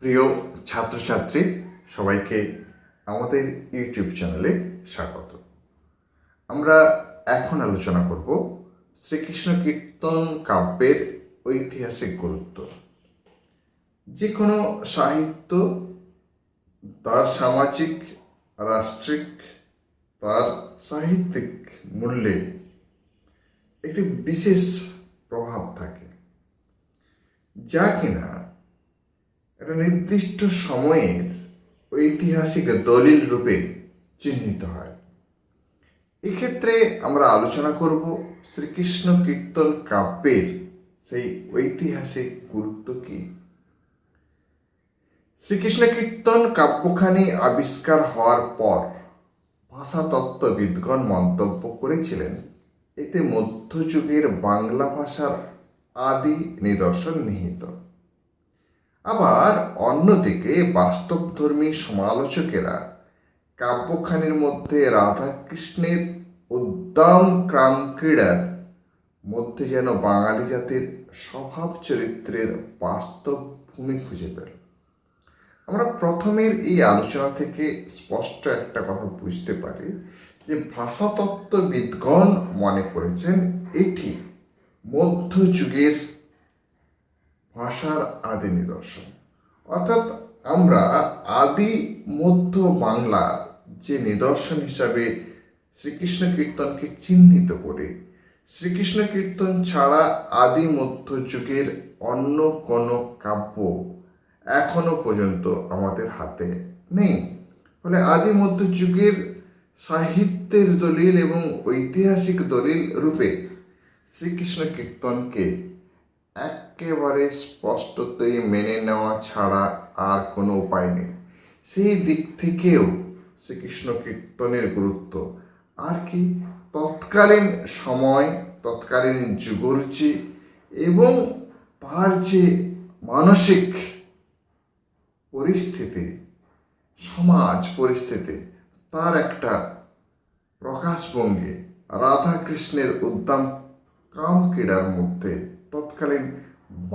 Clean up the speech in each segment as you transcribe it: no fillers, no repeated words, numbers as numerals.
প্রিয় ছাত্রছাত্রী সবাইকে আমাদের ইউটিউব চ্যানেলে স্বাগত। আমরা এখন আলোচনা করব শ্রীকৃষ্ণ কীর্তন কাব্যের ঐতিহাসিক গুরুত্ব। যে কোনো সাহিত্য তার সামাজিক, রাষ্ট্রিক, তার সাহিত্যিক মূল্যে একটি বিশেষ প্রভাব থাকে, যা কিনা একটা নির্দিষ্ট সময়ের ঐতিহাসিক দলিল রূপে চিহ্নিত হয়। এক্ষেত্রে আমরা আলোচনা করব শ্রীকৃষ্ণ কীর্তন কাব্যের সেই ঐতিহাসিক গুরুত্ব কি। শ্রীকৃষ্ণ কীর্তন কাব্যখানি আবিষ্কার হওয়ার পর ভাষাতত্ত্ববিদগণ মন্তব্য করেছিলেন, এতে মধ্যযুগের বাংলা ভাষার আদি নিদর্শন নিহিত। আবার অন্যদিকে বাস্তবধর্মী সমালোচকেরা কাব্যখানির মধ্যে রাধাকৃষ্ণের উদ্দাম ক্রাম ক্রীড়ার মধ্যে যেন বাঙালি জাতির স্বভাব চরিত্রের বাস্তব ভূমি খুঁজে পেল। আমরা প্রথমের এই আলোচনা থেকে স্পষ্ট একটা কথা বুঝতে পারি যে ভাষাতত্ত্ববিদগণ মনে করেছেন এটি মধ্যযুগের ভাষার আদি নিদর্শন। অর্থাৎ আমরা আদি মধ্য বাংলার যে নিদর্শন হিসাবে শ্রীকৃষ্ণ কীর্তনকে চিহ্নিত করে, শ্রীকৃষ্ণ কীর্তন ছাড়া আদি মধ্যযুগের অন্য কোনো কাব্য এখনো পর্যন্ত আমাদের হাতে নেই। ফলে আদি মধ্যযুগের সাহিত্যের দলিল এবং ঐতিহাসিক দলিল রূপে শ্রীকৃষ্ণ কীর্তনকে একেবারে স্পষ্টতই মেনে নেওয়া ছাড়া আর কোনো উপায় নেই। সেই দিক থেকেও শ্রীকৃষ্ণ কীর্তনের গুরুত্ব আর কি তৎকালীন সময়, তৎকালীন যুগরুচি এবং তার যে মানসিক পরিস্থিতি, সমাজ পরিস্থিতি, তার একটা প্রকাশভঙ্গি রাধাকৃষ্ণের উদ্দাম কাম ক্রীড়ার মধ্যে তৎকালীন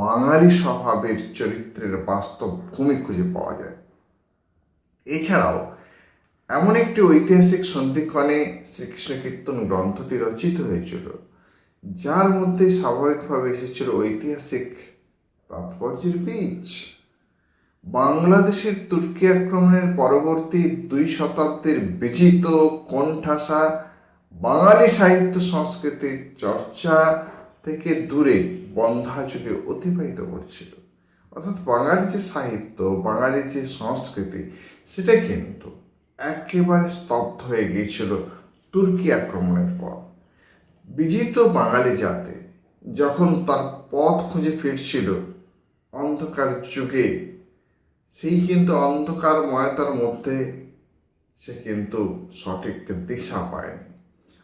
বাঙালি স্বভাবের চরিত্রের বাস্তব ভূমি খুঁজে পাওয়া যায়। এছাড়াও এমন একটি ঐতিহাসিক সন্ধিক্ষণে শ্রীকৃষ্ণ কীর্তন গ্রন্থটি রচিত হয়েছিল, যার মধ্যে স্বাভাবিকভাবে এসেছিল ঐতিহাসিক তাৎপর্যের বীজ। বাংলাদেশের তুর্কি আক্রমণের পরবর্তী 2 শতাব্দীর বিজিত কোণঠাসা বাঙালি সাহিত্য সংস্কৃতির চর্চা থেকে দূরে বন্ধ্যা যুগে অতিবাহিত করছিল। অর্থাৎ বাঙালি যে সাহিত্য, বাঙালি যে সংস্কৃতি, সেটা কিন্তু একেবারে স্তব্ধ হয়ে গিয়েছিল তুর্কি আক্রমণের পর। বিজিত বাঙালি জাতি যখন তার পথ খুঁজে ফিরছিল অন্ধকার যুগে, সেই কিন্তু অন্ধকারময়তার মধ্যে সে কিন্তু সঠিক দিশা পায়নি।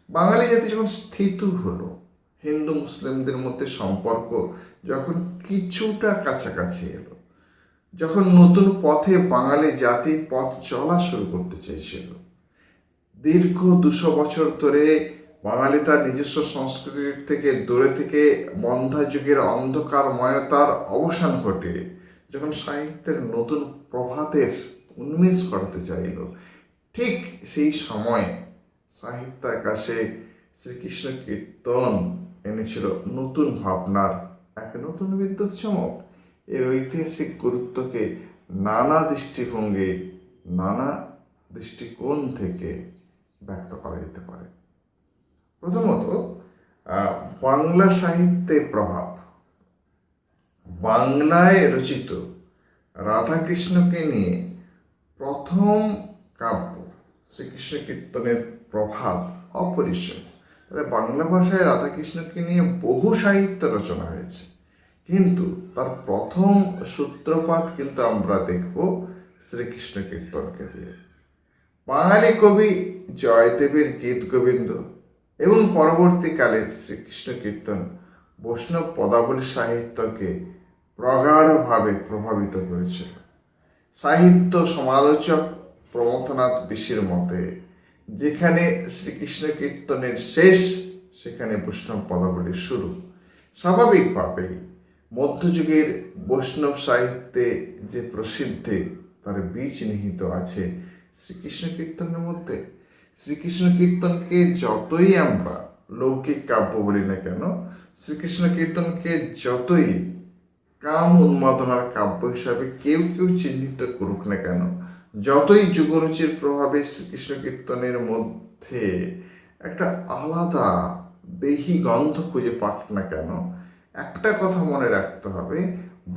বাঙালি জাতি যখন স্থিত হলো, হিন্দু মুসলিমদের মধ্যে সম্পর্ক যখন কিছুটা কাছাকাছি এলো, যখন নতুন পথে বাঙালি জাতি পথ চলা শুরু করতে চেয়েছিল, দীর্ঘ 200 বছর ধরে বাঙালি তার নিজস্ব সংস্কৃতির থেকে দূরে থেকে বন্ধ্যা যুগের অন্ধকারময়তার অবসান ঘটে যখন সাহিত্যের নতুন প্রভাতের উন্মেষ করতে চাইল, ঠিক সেই সময় সাহিত্য আকাশে শ্রীকৃষ্ণ কীর্তন এনেছিল নতুন ভাবনার এক নতুন বিদ্যুৎ চমক। এর ঐতিহাসিক গুরুত্বকে নানা দৃষ্টিভঙ্গি, নানা দৃষ্টিকোণ থেকে ব্যক্ত করা যেতে পারে। প্রথমত, বাংলা সাহিত্যের প্রভাব। বাংলায় রচিত রাধাকৃষ্ণকে নিয়ে প্রথম কাব্য শ্রীকৃষ্ণ কীর্তনের প্রভাব অপরিসীম। তাহলে বাংলা ভাষায় রাধাকৃষ্ণকে নিয়ে বহু সাহিত্য রচনা হয়েছে, কিন্তু তার প্রথম সূত্রপাত কিন্তু আমরা দেখব শ্রীকৃষ্ণ কীর্তনকে দিয়ে। বাঙালি কবি জয়দেবের গীত গোবিন্দ এবং পরবর্তীকালে শ্রীকৃষ্ণ কীর্তন বৈষ্ণব পদাবলী সাহিত্যকে প্রগাঢ়ভাবে প্রভাবিত করেছিল। সাহিত্য সমালোচক প্রমথনাথ বিশির মতে, যেখানে শ্রীকৃষ্ণ কীর্তনের শেষ, সেখানে বৈষ্ণব পদাবলীর শুরু। স্বাভাবিকভাবেই মধ্যযুগের বৈষ্ণব সাহিত্যে যে প্রসিদ্ধে তার বীজ নিহিত আছে শ্রীকৃষ্ণ কীর্তনের মধ্যে। শ্রীকৃষ্ণ কীর্তনকে যতই আমরা লৌকিক কাব্য বলি না কেন, শ্রীকৃষ্ণ কীর্তনকে যতই কাম উন্মাদনার কাব্য হিসাবে কেউ কেউ চিহ্নিত করুক না কেন, যতই যুগরুচির প্রভাবে শ্রীকৃষ্ণ কীর্তনের মধ্যে একটা আলাদা দেহি গন্ধ খুঁজে পাক না কেন, একটা কথা মনে রাখতে হবে,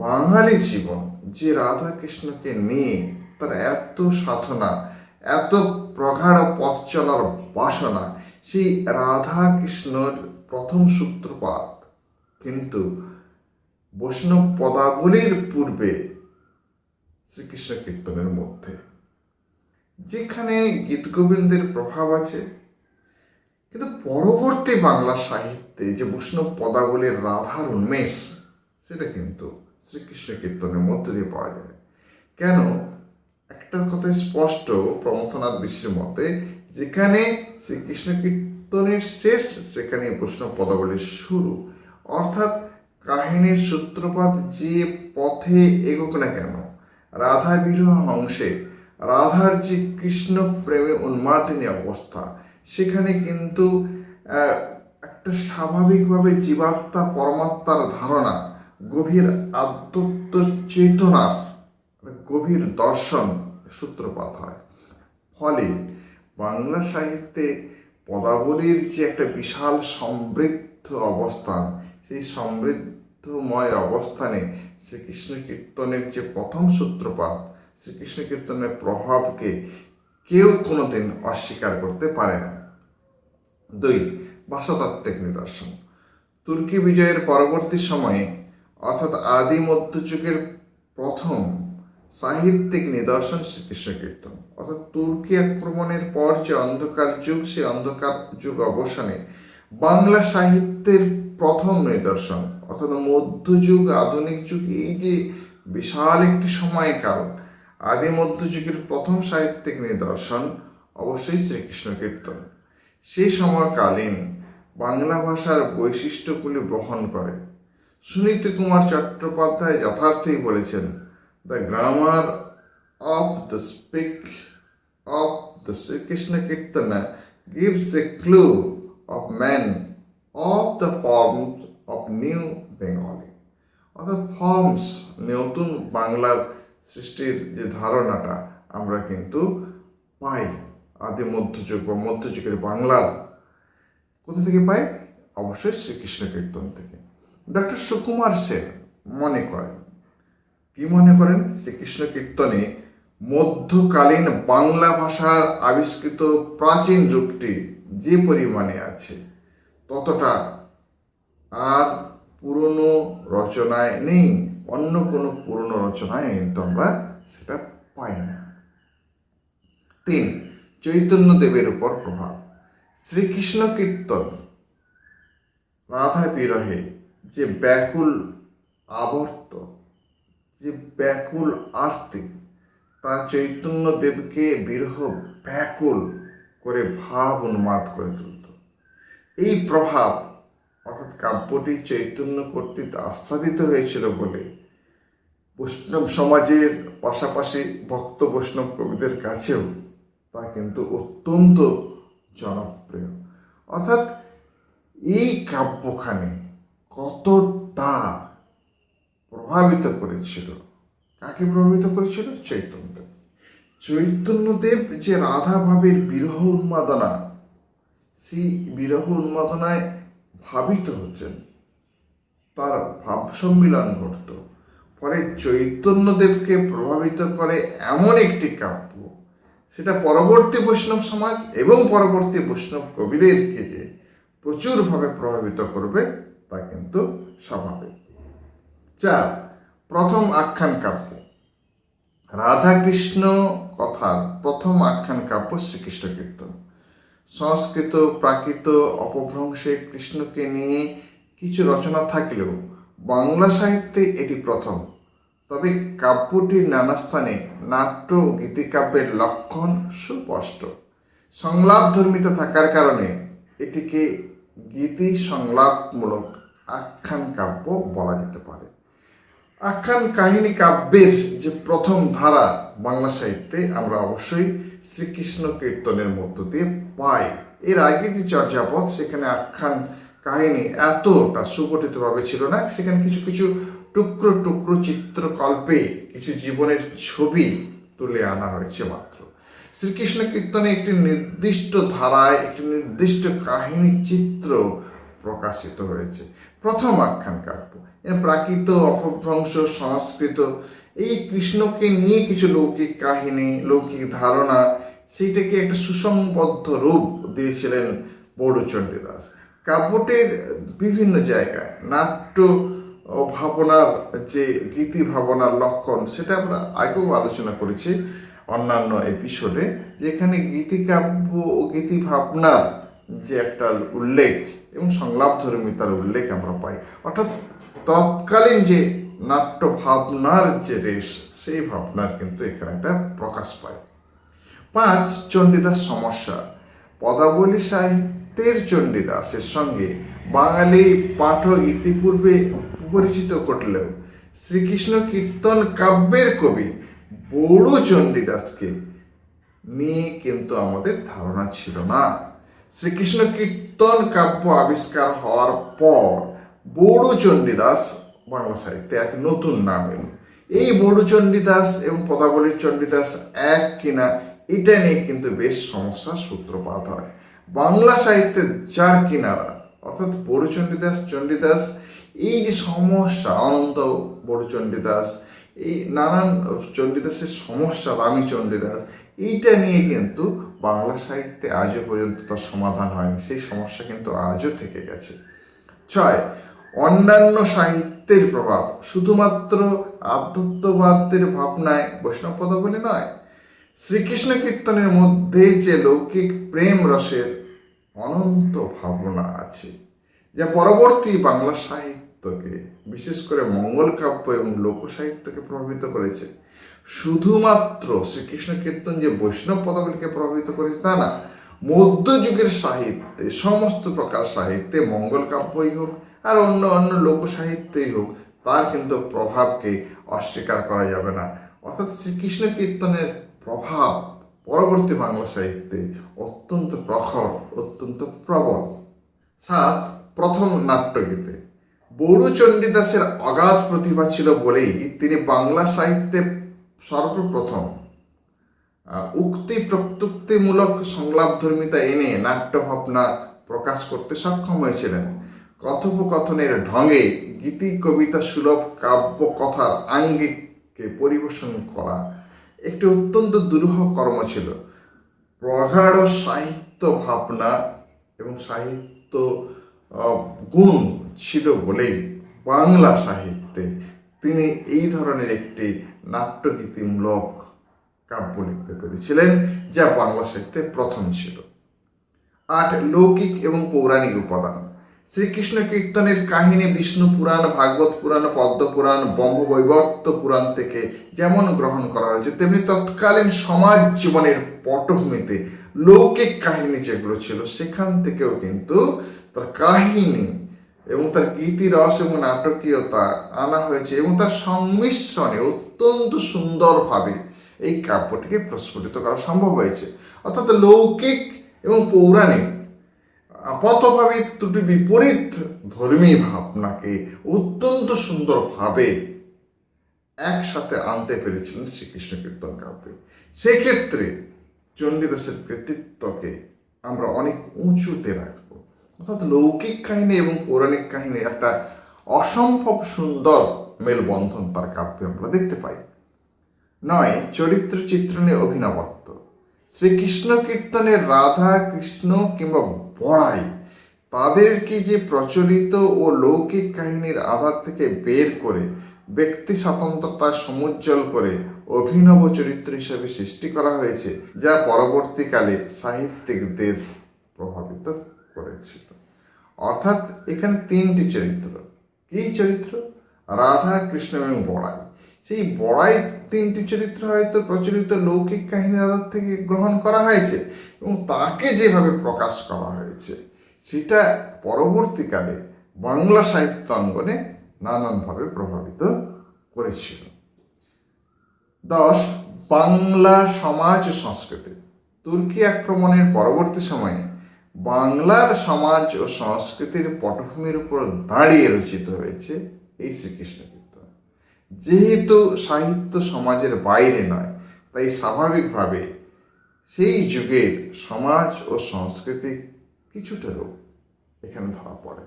বাঙালি জীবন যে রাধা কৃষ্ণকে নিয়ে তার এত সাধনা, এত প্রগাঢ় পথ চলার বাসনা, সেই রাধা কৃষ্ণর প্রথম সূত্রপাত কিন্তু বৈষ্ণব পদাবলীর পূর্বে শ্রীকৃষ্ণ কীর্তনের মধ্যে, যেখানে গীতগোবিন্দের প্রভাব আছে, কিন্তু পরবর্তী বাংলা সাহিত্যে যে বৈষ্ণব পদাবলীর রাধার উন্মেষ, সেটা কিন্তু শ্রীকৃষ্ণ কীর্তনের মধ্যে দিয়ে পাওয়া যায়। কেন? একটা কথা স্পষ্ট প্রমথনাথ বিশ্বের মতে, যেখানে শ্রীকৃষ্ণ কীর্তনের শেষ সেখানে বৈষ্ণব পদাবলীর শুরু। অর্থাৎ কাহিনীর সূত্রপাত যে পথে এগোক না কেন, রাধা বিরহ অংশে রাধার যে কৃষ্ণ প্রেমে উন্মাদিনী অবস্থা, সেখানে কিন্তু একটা স্বাভাবিকভাবে জীবাত্মা পরমাত্মার ধারণা, গভীর আধ্যাত্ম চেতনার গভীর দর্শন সূত্রপাত হয়। ফলে বাংলা সাহিত্যে পদাবলীর যে একটা বিশাল সমৃদ্ধ অবস্থান, সেই সমৃদ্ধময় অবস্থানে শ্রীকৃষ্ণ কীর্তনের যে প্রথম সূত্রপাত, শ্রীকৃষ্ণ কীর্তনের প্রভাবকে কেউ কোনোদিন অস্বীকার করতে পারে না। 2. ভাষাতাত্ত্বিক নিদর্শন। তুর্কি বিজয়ের পরবর্তী সময়ে অর্থাৎ আদি মধ্যযুগের প্রথম সাহিত্যিক নিদর্শন শ্রীকৃষ্ণ কীর্তন। অর্থাৎ তুর্কি আক্রমণের পর যে অন্ধকার যুগ, সেই অন্ধকার যুগ অবসানে বাংলা সাহিত্যের প্রথম নিদর্শন, অর্থাৎ মধ্যযুগ আধুনিক যুগ, এই যে বিশাল একটি সময়কাল, আদি মধ্যযুগের প্রথম সাহিত্যিক নিদর্শন অবশ্যই শ্রীকৃষ্ণ কীর্তন। সেই সময়কালীন বাংলা ভাষার বৈশিষ্ট্যগুলি বহন করে। সুনীত কুমার চট্টোপাধ্যায় যথার্থই বলেছেন, the grammar of the speak of the Srikrishna Kirtana gives a clue of man of the forms of new Bengali. অর্থাৎ ফর্মস, নতুন বাংলার সৃষ্টির যে ধারণাটা আমরা কিন্তু পাই আদি মধ্যযুগ বা মধ্যযুগের বাংলার। কোথা থেকে পাই? অবশ্যই শ্রীকৃষ্ণ কীর্তন থেকে। ডক্টর সুকুমার সেন মনে করেন, কি মনে করেন? শ্রীকৃষ্ণ কীর্তনে মধ্যকালীন বাংলা ভাষার আবিষ্কৃত প্রাচীন রূপটি যে পরিমাণে আছে, ততটা আর পুরনো রচনায় নেই। অন্য কোনো পুরনো রচনায় কিন্তু আমরা সেটা পাই না। 3. চৈতন্য দেবের উপর প্রভাব। শ্রীকৃষ্ণ কীর্তন রাধা বিরহে যে ব্যাকুল আবর্ত, যে ব্যাকুল আরতি, তা চৈতন্য দেবকে বিরহ ব্যাকুল করে ভাব উন্মাদ করে তুলত। এই প্রভাব অর্থাৎ কাব্যটি চৈতন্য কর্তৃক আস্বাদিত হয়েছিল বলে বৈষ্ণব সমাজের পাশাপাশি ভক্ত বৈষ্ণব কবিদের কাছেও তা কিন্তু অত্যন্ত জনপ্রিয়। অর্থাৎ এই কাব্যখানি কতটা প্রভাবিত করেছিল, কাকে প্রভাবিত করেছিল? চৈতন্যদেব। চৈতন্যদেব যে রাধা ভাবের বিরহ উন্মাদনা, সেই বিরহ উন্মাদনায় ভাবিত হচ্ছেন, তার ভাব সম্মিলন ঘটত। ফলে চৈতন্যদেবকে প্রভাবিত করে এমন একটি কাব্য, সেটা পরবর্তী বৈষ্ণব সমাজ এবং পরবর্তী বৈষ্ণব কবিদেরকে যে প্রচুরভাবে প্রভাবিত করবে, তা কিন্তু স্বাভাবিক। 4. প্রথম আখ্যান কাব্য। রাধাকৃষ্ণ কথার প্রথম আখ্যান কাব্য শ্রীকৃষ্ণ কীর্তন। সংস্কৃত প্রাকৃত অপভ্রংশে কৃষ্ণকে নিয়ে কিছু রচনা থাকলেও বাংলা সাহিত্যে এটি প্রথম। তবে কাব্যটির নানা স্থানে নাট্য ও গীতিকাব্যের লক্ষণ সুস্পষ্ট। সংলাপধর্মিতা থাকার কারণে এটিকে গীতি সংলাপমূলক আখ্যান কাব্য বলা যেতে পারে। আখ্যান কাহিনী কাব্যের যে প্রথম ধারা বাংলা সাহিত্যে আমরা অবশ্যই শ্রীকৃষ্ণ কীর্তনের মধ্য দিয়ে পাই। এর আগে যে চর্যাপদ, সেখানে আখ্যান কাহিনী এতটা সুগঠিতভাবে ছিল না। সেখানে কিছু কিছু টুকরো টুকরো চিত্রকল্পে কিছু জীবনের ছবি তুলে আনা হয়েছে মাত্র। শ্রীকৃষ্ণ কীর্তনে একটি নির্দিষ্ট ধারায় একটি নির্দিষ্ট কাহিনী চিত্র প্রকাশিত হয়েছে। প্রথম আখ্যান কাব্য প্রাকৃত, অপভ্রংশ, সংস্কৃত, এই কৃষ্ণকে নিয়ে কিছু লৌকিক কাহিনী, লৌকিক ধারণা, সেইটাকে একটা সুসংবদ্ধ রূপ দিয়েছিলেন বড়ুচণ্ডীদাস। কাব্যটির বিভিন্ন জায়গায় নাট্য ভাবনার যে গীতি ভাবনার লক্ষণ, সেটা আমরা আগেও আলোচনা করেছি অন্যান্য এপিসোডে, যেখানে গীতিকাব্য ও গীতি ভাবনার যে একটা উল্লেখ এবং সংলাপ ধর্মিতার উল্লেখ আমরা পাই, অর্থাৎ তৎকালীন যে নাট্য ভাবনার যে রেশ, সেই ভাবনার কিন্তু এখানে একটা প্রকাশ পায়। 5. চণ্ডীদাস সমস্যা। পদাবলী সাহিত্যের চণ্ডীদাসের সঙ্গে বাঙালি পাঠক ইতিপূর্বে পরিচিত ঘটলেও শ্রীকৃষ্ণ কীর্তন কাব্যের কবি বড়ু চণ্ডীদাসকে নিয়ে কিন্তু আমাদের ধারণা ছিল না। শ্রীকৃষ্ণ কীর্তন কাব্য আবিষ্কার হওয়ার পর বড়ু চণ্ডীদাস বাংলা সাহিত্যে এক নতুন নাম এলো। এই বড়ু চণ্ডীদাস এবং পদাবলীর চণ্ডীদাস এক কিনা, এটা নিয়ে কিন্তু বেশ সমস্যার সূত্রপাত হয়। বাংলা সাহিত্যের যার কিনারা, অর্থাৎ বড়ু চণ্ডীদাস এই যে সমস্যা, অনন্ত বড়ু চণ্ডীদাস, এই নানান চণ্ডীদাসের সমস্যা, রামী চণ্ডীদাস, এইটা নিয়ে কিন্তু বাংলা সাহিত্যে আজও পর্যন্ত তার সমাধান হয়নি। সেই সমস্যা কিন্তু আজও থেকে গেছে। 6. অন্যান্য সাহিত্যের প্রভাব। শুধুমাত্র আধ্যাত্মবাদের ভাবনায় বৈষ্ণব পদাবলী নয়, শ্রীকৃষ্ণ কীর্তনের মধ্যে যে লৌকিক প্রেম রসের অনন্ত ভাবনা আছে, যা পরবর্তী বাংলা সাহিত্যকে, বিশেষ করে মঙ্গল কাব্য এবং লোক সাহিত্যকে প্রভাবিত করেছে। শুধুমাত্র শ্রীকৃষ্ণ কীর্তন যে বৈষ্ণব পদাবলীকে প্রভাবিত করেছে তা না, মধ্যযুগের সাহিত্যে, সমস্ত প্রকার সাহিত্যে, মঙ্গল কাব্যই হোক আর অন্য অন্য লোক সাহিত্যই হোক, তার কিন্তু প্রভাবকে অস্বীকার করা যাবে না। অর্থাৎ শ্রীকৃষ্ণ কীর্তনের প্রভাব পরবর্তী বাংলা সাহিত্যে অত্যন্ত প্রখর, অত্যন্ত প্রবল। 7. প্রথম নাট্যগীতে। বড়ু চণ্ডীদাসের অগাধ প্রতিভা ছিল বলেই তিনি বাংলা সাহিত্যে সর্বপ্রথম উক্তি প্রত্যুক্তিমূলক সংলাপ ধর্মিতা এনে নাট্য ভাবনা প্রকাশ করতে সক্ষম হয়েছিলেন। কথোপকথনের ঢঙে গীতি কবিতা সুলভ কাব্য কথার আঙ্গিককে পরিবেশন করা একটি অত্যন্ত দুরূহ কর্ম ছিল। প্রগাঢ় সাহিত্য ভাবনা এবং সাহিত্য গুণ ছিল বলেই বাংলা সাহিত্যে তিনি এই ধরনের একটি নাট্যগীতিমূলক কাব্য লিখতে পেরেছিলেন, যা বাংলা সাহিত্যে প্রথম ছিল। 8. লৌকিক এবং পৌরাণিক উপাদান। শ্রীকৃষ্ণ কীর্তনের কাহিনী বিষ্ণু পুরাণ, ভাগবত পুরাণ, পদ্ম পুরাণ, ব্রহ্মবৈবর্ত পুরাণ থেকে যেমন গ্রহণ করা হয়েছে, তেমনি তৎকালীন সমাজ জীবনের পটভূমিতে লৌকিক কাহিনী যেগুলো ছিল, সেখান থেকেও কিন্তু তার কাহিনী এবং তার গীতিরস এবং নাটকীয়তা আনা হয়েছে, এবং তার সংমিশ্রণে অত্যন্ত সুন্দরভাবে এই কাব্যটিকে প্রস্ফুটিত করা সম্ভব হয়েছে। অর্থাৎ লৌকিক এবং পৌরাণিক আপাতভাবে দুটি বিপরীত ধর্মী ভাবনাকে অত্যন্ত সুন্দরভাবে একসাথে আনতে পেরেছিলেন শ্রীকৃষ্ণ কীর্তন কাব্যে। সেক্ষেত্রে চণ্ডীদাসের কৃতিত্বকে আমরা অনেক উঁচুতে রাখবো। অর্থাৎ লৌকিক কাহিনী এবং পৌরাণিক কাহিনী একটা অসম্ভব সুন্দর মেলবন্ধন তার কাব্যে আমরা দেখতে পাই। 9. চরিত্র চিত্রণে অভিনবত্ব। শ্রীকৃষ্ণ কীর্তনের রাধা, কৃষ্ণ কিংবা বড়াই, তাদেরকে যে প্রচলিত ও লৌকিক কাহিনীর আধার থেকে বের করে ব্যক্তি স্বতন্ত্রতা সমুজ্জ্বল করে অভিনব চরিত্র হিসেবে সৃষ্টি করা হয়েছে, যা পরবর্তীকালে সাহিত্যিকদের প্রভাবিত করেছিল। অর্থাৎ এখানে 3টি চরিত্র। কি চরিত্র? রাধা, কৃষ্ণ এবং বড়াই। সেই বড়াই 3টি চরিত্র হয়তো প্রচলিত লৌকিক কাহিনীর আধার থেকে গ্রহণ করা হয়েছে, এবং তাকে যেভাবে প্রকাশ করা হয়েছে সেটা পরবর্তীকালে বাংলা সাহিত্য অঙ্গনে নানানভাবে প্রভাবিত করেছিল। 10. বাংলা সমাজ ও সংস্কৃতি। তুর্কি আক্রমণের পরবর্তী সময়ে বাংলার সমাজ ও সংস্কৃতির পটভূমির উপর দাঁড়িয়ে রচিত হয়েছে এই শ্রীকৃষ্ণ কীর্তন। যেহেতু সাহিত্য সমাজের বাইরে নয়, তাই স্বাভাবিকভাবে সেই যুগের সমাজ ও সংস্কৃতি কিছুটা রূপ এখানে ধরা পড়ে,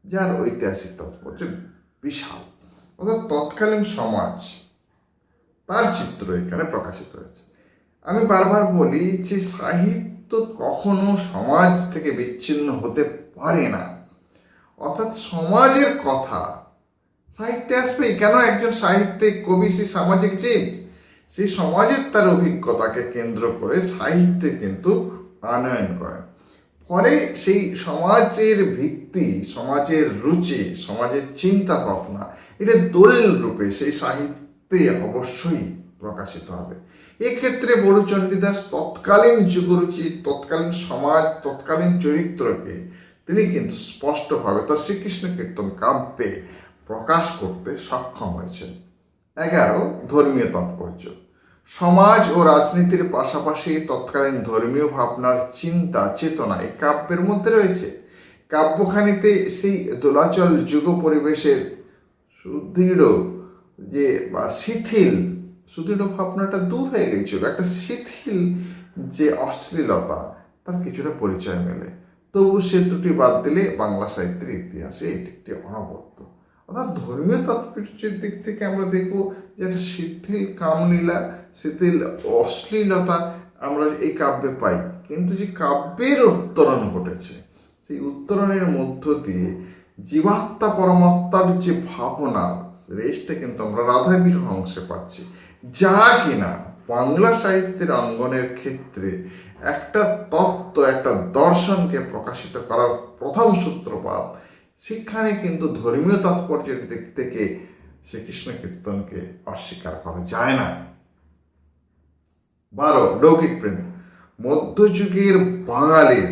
যার ঐতিহাসিক তাৎপর্য বিশাল। অর্থাৎ তৎকালীন সমাজ, তার চিত্র এখানে প্রকাশিত হয়েছে। আমি বারবার বলি যে সাহিত্য কখনো সমাজ থেকে বিচ্ছিন্ন হতে পারে না। অর্থাৎ সমাজের কথা সাহিত্যে আসবেই। কেন? একজন সাহিত্যিক, কবি সেই সামাজিক জীব, সেই সমাজের তার অভিজ্ঞতাকে কেন্দ্র করে সাহিত্যে কিন্তু আনয়ন করেন। ফলে সেই সমাজের ভিত্তি, সমাজের রুচি, সমাজের চিন্তা ভাবনা, এটা দলিল রূপে সেই সাহিত্যে অবশ্যই প্রকাশিত হবে। এক্ষেত্রে বড়ুচণ্ডীদাস তৎকালীন যুগরুচি, তৎকালীন সমাজ, তৎকালীন চরিত্রকে তিনি কিন্তু স্পষ্টভাবে তার শ্রীকৃষ্ণ কীর্তন কাব্যে প্রকাশ করতে সক্ষম হয়েছেন। 11. ধর্মীয় তাৎপর্য। সমাজ ও রাজনীতির পাশাপাশি তৎকালীন ধর্মীয় ভাবনার চিন্তা চেতনা এই কাব্যের মধ্যে রয়েছে। কাব্যখানিতে সেই দোলাচল যুগ পরিবেশের সুদৃঢ় যে বা শিথিল, সুদৃঢ় ভাবনাটা দূর হয়ে গেছিল, একটা শিথিল যে অশ্লীলতা, তার কিছুটা পরিচয় মেলে। তবু সে ত্রুটি বাদ দিলে বাংলা সাহিত্যের ইতিহাসে এটি একটি অনবদ্য। অর্থাৎ ধর্মীয় তাৎপর্যের দিক থেকে আমরা দেখব যে একটা শিথিল কামলীলা, শিথিল অশ্লীলতা আমরা এই কাব্যে পাই। কিন্তু যে কাব্যের উত্তরণ ঘটেছে, সেই উত্তরণের মধ্য দিয়ে জীবাত্মা পরমাত্মার যে ভাবনা, রেশটা কিন্তু আমরা রাধাবিরহ অংশে পাচ্ছি, যা কিনা বাংলা সাহিত্যের অঙ্গনের ক্ষেত্রে একটা তত্ত্ব, একটা দর্শনকে প্রকাশিত করার প্রথম সূত্রপাত। সেখানে কিন্তু ধর্মীয় তাৎপর্যের দিক থেকে শ্রীকৃষ্ণ কীর্তনকে অস্বীকার করা যায় না। 12. লৌকিক প্রেম। মধ্যযুগের বাঙালির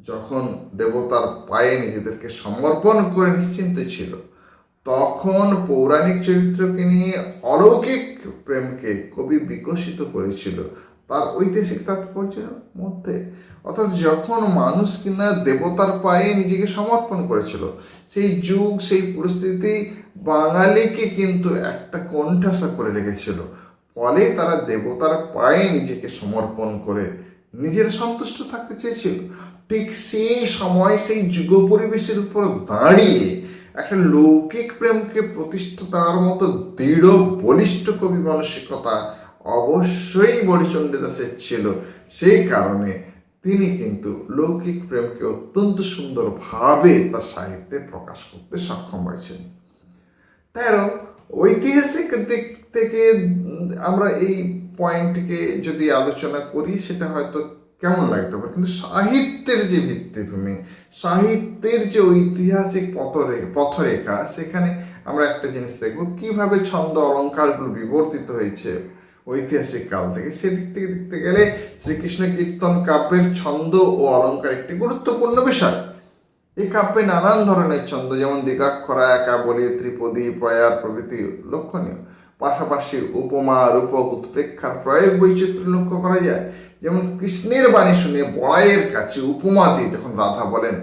যখন দেবতার পায়ে নিজেদেরকে সমর্পণ করে নিশ্চিন্ত ছিল, তখন পৌরাণিক চরিত্রকে নিয়ে অলৌকিক প্রেমকে কবি বিকশিত করেছিল তার ঐতিহাসিক তাৎপর্যের মধ্যে। অর্থাৎ যখন মানুষ কিনা দেবতার পায়ে নিজেকে সমর্পণ করেছিল, সেই যুগ, সেই পরিস্থিতি বাঙালিকে কিন্তু একটা কোণঠাসা করে রেখেছিল। ফলে তারা দেবতার পায়ে নিজেকে সমর্পণ করে নিজেরা সন্তুষ্ট থাকতে চেয়েছিল। ঠিক সেই সময়, সেই যুগ পরিবেশের উপর দাঁড়িয়ে একটা লৌকিক প্রেমকে প্রতিষ্ঠা দেওয়ার মতো দৃঢ় বলিষ্ঠ কবি মানসিকতা অবশ্যই বড়ুচণ্ডীদাসের ছিল। সেই কারণে তিনি কিন্তু লৌকিক প্রেমকে অত্যন্ত সুন্দরভাবে তার সাহিত্যে প্রকাশ করতে সক্ষম হয়েছেন। 13. ঐতিহাসিক দিক থেকে আমরা এই পয়েন্টটিকে যদি আলোচনা করি, সেটা হয়তো কেমন লাগতে পারে, কিন্তু সাহিত্যের যে ভিত্তিভূমি, সাহিত্যের যে ঐতিহাসিক পথরেখা, সেখানে আমরা একটা জিনিস দেখব কিভাবে ছন্দ অলঙ্কারগুলো বিবর্তিত হয়েছে ঐতিহাসিক কাল থেকে। সেদিক থেকে দেখতে গেলে শ্রীকৃষ্ণ কীর্তন কাব্যের ছন্দ ও অলঙ্কার একটি গুরুত্বপূর্ণ বিষয়। এই কাব্যে নানান ধরনের ছন্দ, যেমন দ্বিগাক্ষরা, একাবলী, ত্রিপদী, পয়ার প্রভৃতি লক্ষণীয়। পাশাপাশি উপমা, রূপক, উৎপ্রেক্ষার প্রয়োগ বৈচিত্র্য লক্ষ্য করা যায়। যেমন কৃষ্ণের বাণী শুনে বড়াইয়ের কাছে উপমা দিয়ে যখন রাধা বলেন,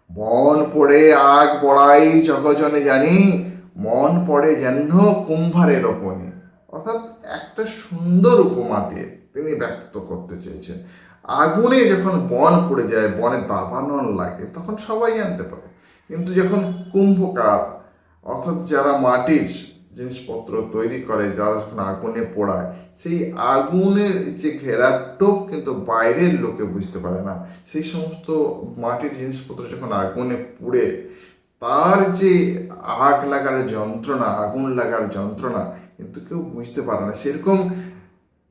বন পড়ে আগ বড়াই জগজনে জানি, মন পড়ে যেন কুম্ভারের ওপনি। অর্থাৎ একটা সুন্দর উপমা দিয়ে তিনি ব্যক্ত করতে চেয়েছেন। আগুনে যখন বন পড়ে যায়, বনে দাবানল লাগে, তখন সবাই জানতে পারে। কিন্তু যখন কুম্ভকার, অর্থাৎ যারা মাটির জিনিসপত্র তৈরি করে, যারা যখন আগুনে পোড়ায়, সেই আগুনের যে ঘেরার টোপ কিন্তু বাইরের লোকে বুঝতে পারে না। সেই সমস্ত মাটির জিনিসপত্র যখন আগুনে পুড়ে, তার যে আগ লাগার যন্ত্রণা, আগুন লাগার যন্ত্রণা কিন্তু কেউ বুঝতে পারে না। সেরকম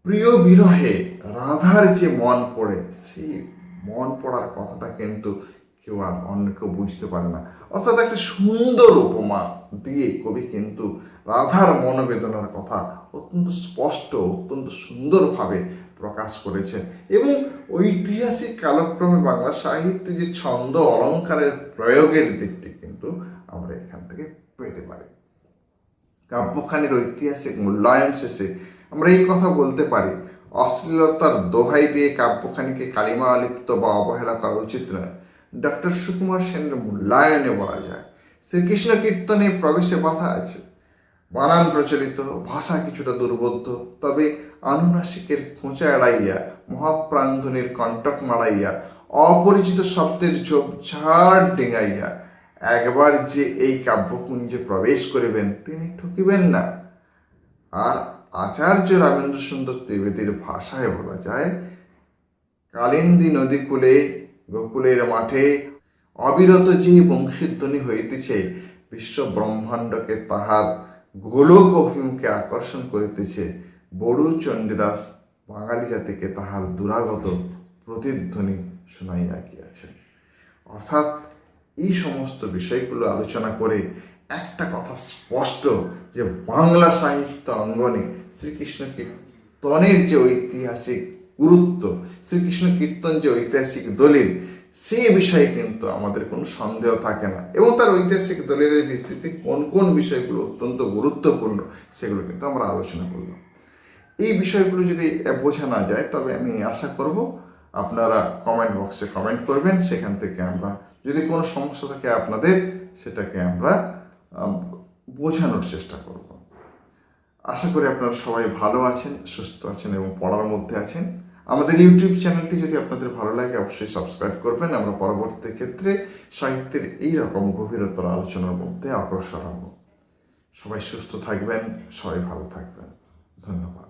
প্রিয় বিরহে রাধার যে মন পড়ে, সেই মন পড়ার কথাটা কিন্তু কেউ আর অন্য কেউ বুঝতে পারে না। অর্থাৎ একটা সুন্দর উপমা দিয়ে কবি কিন্তু রাধার মনোবেদনার কথা অত্যন্ত স্পষ্ট, অত্যন্ত সুন্দরভাবে প্রকাশ করেছেন। এবং ঐতিহাসিক কালক্রমে বাংলা সাহিত্যে যে ছন্দ অলঙ্কারের প্রয়োগের দিকটি কিন্তু আমরা এখান থেকে পেতে পারি। কাব্যখানির ঐতিহাসিক মূল্যায়ন শেষে আমরা এই কথা বলতে পারি, অশ্লীলতার দোহাই দিয়ে কাব্যখানিকে কালিমা আলিপ্ত বা অবহেলা করা উচিত নয়। ডক্টর সুকুমার সেনের মূল্যায়নে বলা যায়, শ্রীকৃষ্ণ কীর্তনে প্রবেশে বাধা আছে, বানান প্রচলিত, ভাষা কিছুটা দুর্বোধ্য, তবে আনুনাসিকের খোঁচা এড়াইয়া, মহাপ্রাণধ্বনির কণ্টক মারাইয়া, অপরিচিত শব্দের ঝোপঝাড় ডিঙাইয়া একবার যে এই কাব্যকুঞ্জে প্রবেশ করিবেন তিনি ঠকিবেন না। আর আচার্য রামেন্দ্র সুন্দর ত্রিবেদীর ভাষায় বলা যায়, কালিন্দী নদী কূলে গোকুলের মাঠে অবিরত যে বংশীধ্বনি হইতেছে, বিশ্ব ব্রহ্মাণ্ডকে তাহার গোলক অভিমুখে আকর্ষণ করিতেছে, বড়ু চণ্ডীদাস বাঙালি জাতিকে তাহার দুরাগত প্রতিধ্বনি শোনাইয়া গিয়াছেন। অর্থাৎ এই সমস্ত বিষয়গুলো আলোচনা করে একটা কথা স্পষ্ট যে বাংলা সাহিত্য অঙ্গনে শ্রীকৃষ্ণ কীর্তনের যে ঐতিহাসিক গুরুত্ব, শ্রীকৃষ্ণ কীর্তন যে ঐতিহাসিক দলিল, সেই বিষয়ে কিন্তু আমাদের কোনো সন্দেহ থাকে না। এবং তার ঐতিহাসিক দলিলের ভিত্তিতে কোন কোন বিষয়গুলো অত্যন্ত গুরুত্বপূর্ণ সেগুলো কিন্তু আমরা আলোচনা করলাম। এই বিষয়গুলো যদি বোঝা না যায় তবে আমি আশা করব আপনারা কমেন্ট বক্সে কমেন্ট করবেন, সেখান থেকে আমরা যদি কোনো সমস্যা থাকে আপনাদের সেটাকে আমরা বোঝানোর চেষ্টা করব। আশা করি আপনারা সবাই ভালো আছেন, সুস্থ আছেন এবং পড়ার মধ্যে আছেন। আমাদের ইউটিউব চ্যানেলটি যদি আপনাদের ভালো লাগে অবশ্যই সাবস্ক্রাইব করবেন। আমরা পরবর্তী ক্ষেত্রে সাহিত্যের এই রকম গভীরতর আলোচনার মধ্যে অগ্রসর হব। সবাই সুস্থ থাকবেন, সবাই ভালো থাকবেন। ধন্যবাদ।